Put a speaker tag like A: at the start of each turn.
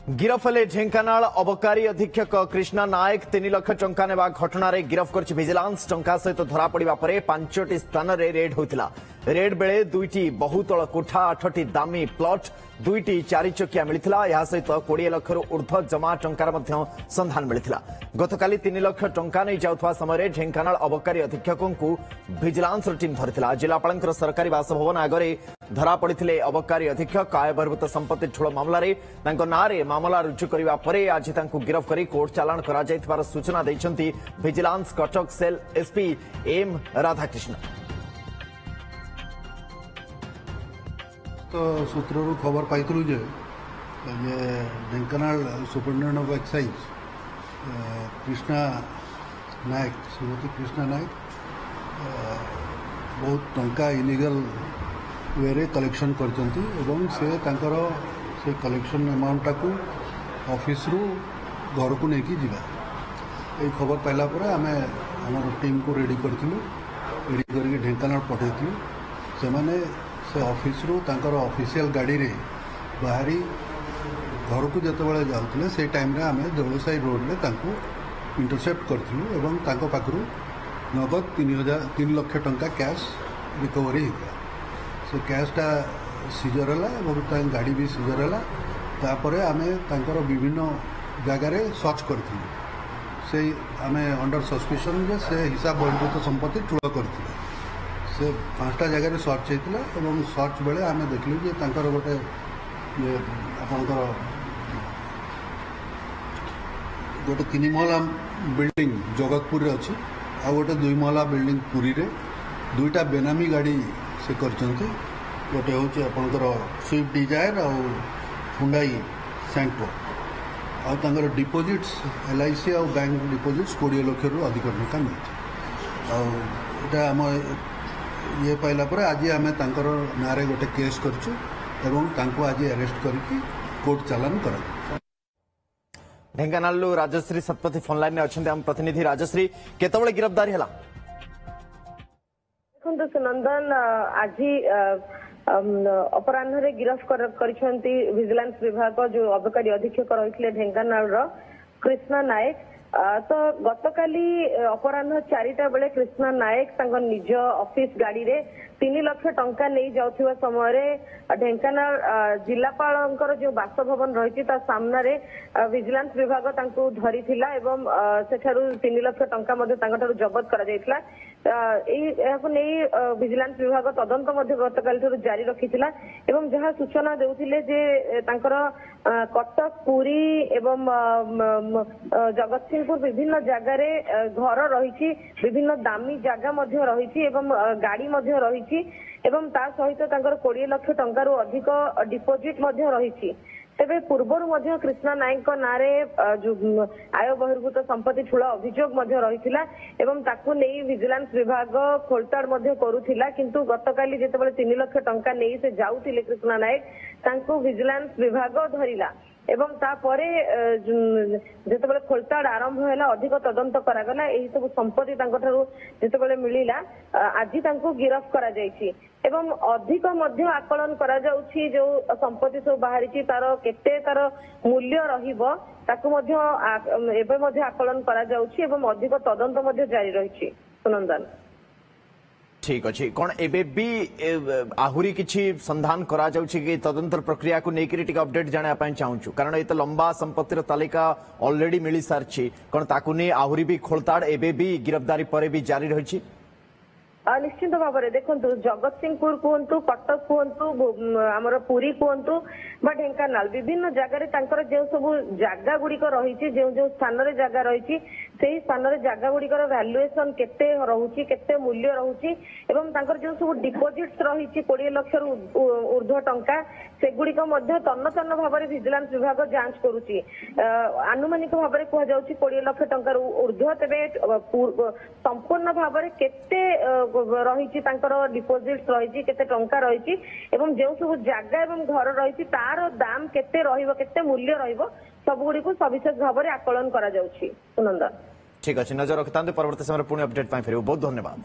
A: गिरफ हेले ढेंकानाल अबकारी अधीक्षक कृष्णा नायक 3 लाख टंका नेबा घटना रे गिरफ कर विजिलेंस टंका सहित धरा पड़ा पर 5टी स्थान रे रेड होता। रेड बेले 2टी बहुतल कोठा 8टी दामी प्लॉट 2टी 4 चकिया मिलता। यह सहित 20 लाख ऊर्ध्व जमा टंकार संधान मिलता। गतकाली 3 लाख टंका नहीं जाउथवा समय ढेंकानाल अबकारी अधीक्षकों को विजिलेंस टीम धरिथिला। जिलापाल सरकारी बासभवन आगे धरा पड़े अबकारी अधीक्षक आय बहिर्भूत संपत्ति ठूल मामलें नारे मामला रुजु करने पर आज गिरफ कर कोर्ट चालाण कर सूचना देते vigilance Cuttack cell SP M Radhakrishna.
B: तो सूत्र खबर पाइलु जे Dhenkanal superintendent of excise Krishna Nayak Shrimati Krishna Nayak बहुत टंका इलीगल वे कलेक्शन करचंती एवं से कलेक्शन अमाउंटा को ऑफिस रु घर को लेकिन जीवा ये खबर पाइला आमे आम टीम को रेडी करूँ रेडी करके ढेंकानाल पठेलु से ऑफिस रु तांकर ऑफिशियल गाड़ी रे बाहरी घर को जिते जाते से टाइम रे आमे जलसाई रोड में तांको इंटरसेप्ट करूँ एवं तांको पाखरु नगद 3 लाख टंका कैश रिकवरी होता। से कैशटा सीजर है गाड़ी भी सीजर है। तापर आमे तांकर विभिन्न जगार सर्च करूँ से आमे अंडर सस्पिशन जे से हिसाब बहिर्भूत संपत्ति ठूल करते से 5टा जगह सर्च होता और सर्च बेले आमे देखलु जे तांकर गोटे ये आपनकर गोटे 3 महला बिल्डिंग जगतपुर रे अच्छी आ गोटे 2 महला बिल्डिंग पुरी रे 2टा बेनामी गाड़ी से करचंती। गोटे हूँ आपंकर स्विफ्ट डिजायर और हुंडई सेंट्रो आर डिपोजिट्स LIC और बैंक डिपोजिट्स 20 लाख रु अधिक टंका मिलता। आम ये पाइला पर आज आम नारे गोटे केस करछु एवं तांको आज अरेस्ट करके कोर्ट चालान कर।
A: ढेंकानाल राजश्री सतपथी फोन लाइन में अच्छा आम प्रतिनिधि राजश्री केतबळे गिरफ्तारी हला
C: सुनंदन आज अपराह्न गिरफ कर विजिलेंस विभाग जो अबकारी अधीक्षक रही ढेंकानाल कृष्णा नायक। तो गतकाली अपराह्न 4टा बेले कृष्णा नायक निज ऑफिस गाड़ी रे 3 लाख टंका नहीं जाउथिबा समय ढेंकानाल जिलापाल जो बासभवन रही सामने विजिलेंस विभाग तांको धरी थिला एवं सेठारु 3 लाख टंका जबत करा जायथिला। विजिलेंस विभाग तदंत गतकाली जारी रखिथिला एवं जहाँ सूचना देउथिले जे तांकर कटक पुरी एवं जगतसिंहपुर विभिन्न जगार घर रही विभिन्न दामी जगह रही एवं गाड़ी रही एवं ता सहित 20 लाख टंका अधिक डिपोजिट रही। तेबे पूर्वर कृष्णा नायक नारे जो आय बहिर्भूत संपत्ति ठूल अभियोग रही एवं ताकू नहीं विजिलेंस विभाग खोलताड़ करुथिला। किंतु गतकाली जेतेबेले 3 लाख टंका नहीं से जाउथिले कृष्णा नायक तांको विजिलेंस विभाग धरिला एवं तापरे जेतेबेले खोलताड़ आरंभ हैला अधिक तदंत करागला एही सब संपत्ति जेतेबेले मिलिला आज तांको गिरफ करा जायछि एवं अधिक आकलन करा जाउछि जो संपत्ति सब बाहरी तार केते तार मूल्य रहिबो ताकू आकलन करा जाउछि एवं अधिक तदंत जारी रहिछि। सुनंदन
A: ठीक अच्छे कौन एबे भी आहुरी किछि संधान करा जाउछि कि तदंत प्रक्रिया को लेकर टिक अपडेट जाने पाए चाहूँ कारण ये तो लंबा संपत्तिर तालिका ऑलरेडी मिली सारी कौन ताकू नहीं आहुरी भी खोलताड़ एबे भी गिरफ्तारी पर भी जारी रही।
C: निश्चित भाव में देखो जगतसिंहपुर कहतु कटक कहतु आमर पुरी कहतु बा ढेंकानाल विभिन्न जगार जो सब जगह गुड़िक रही जो स्थान जगह रही से स्थान जगह गुड़िकर भैल्युएसन केते रहुची केते मूल्य रहुची एवं जो सब डिपोजिट्स रही 20 लाख ऊर्ध्व टंका सेगुड़िक तन्न तन्न भाव में विजिलेंस विभाग जांच करुची। आनुमानिक भाव में कहुच्छी 20 लाख टंका ऊर्ध्व तेरे संपूर्ण भाव में केते रही डिपोजिट रही केते टंका रही एवं जो सब जगह एवं घर रही तार दाम केते रहिबो केते मूल्य रहिबो सब गुडी को सविशेष भाव में आकलन करा जाउछि। सुनंदन
A: ठीक अच्छे नजर रखता परवर्ती समय पुणी अपडेट फेर बहुत धन्यवाद।